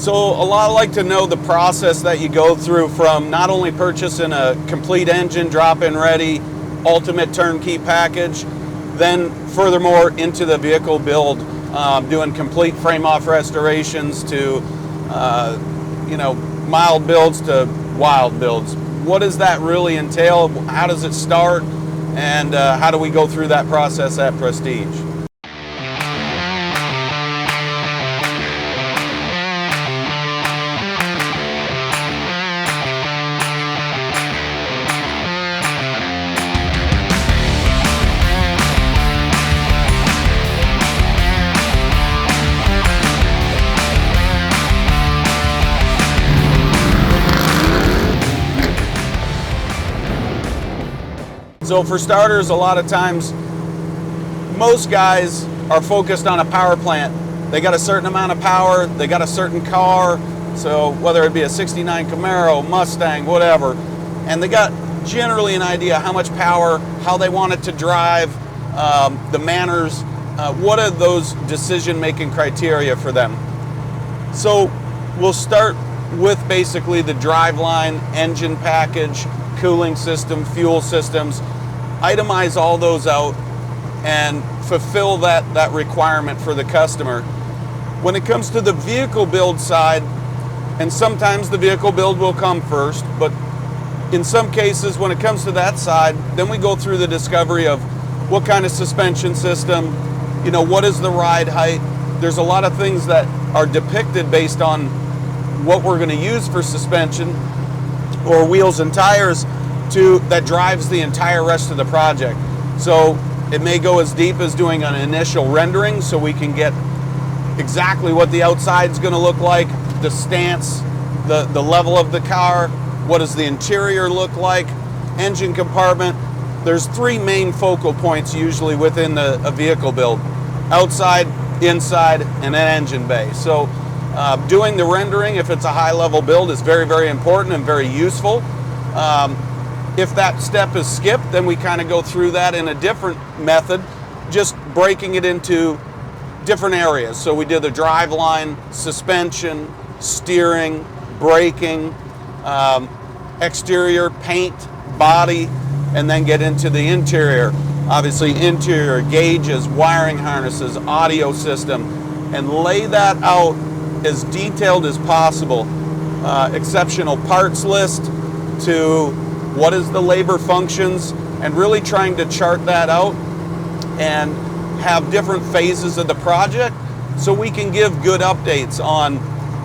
So a lot like to know the process that you go through from not only purchasing a complete engine, drop-in ready, ultimate turnkey package, then furthermore into the vehicle build, doing complete frame-off restorations to, mild builds to wild builds. What does that really entail? How does it start? And how do we go through that process at Prestige? So for starters, a lot of times, most guys are focused on a power plant. They got a certain amount of power, they got a certain car, so whether it be a 69 Camaro, Mustang, whatever, and they got generally an idea how much power, how they want it to drive, the manners, what are those decision-making criteria for them. So we'll start with basically the driveline, engine package, cooling system, fuel systems, itemize all those out and fulfill that requirement for the customer. When it comes to the vehicle build side, and sometimes the vehicle build will come first, but in some cases when it comes to that side, then we go through the discovery of what kind of suspension system, what is the ride height. There's a lot of things that are depicted based on what we're going to use for suspension or wheels and tires that drives the entire rest of the project. So it may go as deep as doing an initial rendering so we can get exactly what the outside's going to look like, the stance, the level of the car, what does the interior look like, engine compartment. There's three main focal points usually within a vehicle build: outside, inside, and an engine bay. So doing the rendering, if it's a high level build, is very, very important and very useful. If that step is skipped, then we kind of go through that in a different method, just breaking it into different areas. So we did the driveline, suspension, steering, braking, exterior, paint, body, and then get into the interior. Obviously interior gauges, wiring harnesses, audio system, and lay that out as detailed as possible. Exceptional parts list to what is the labor functions, and really trying to chart that out and have different phases of the project so we can give good updates on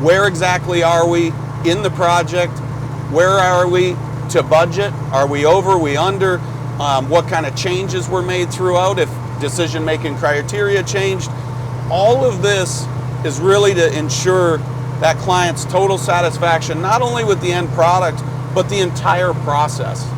where exactly are we in the project, where are we to budget, are we over, are we under, what kind of changes were made throughout, if decision-making criteria changed. All of this is really to ensure that client's total satisfaction, not only with the end product, but the entire process.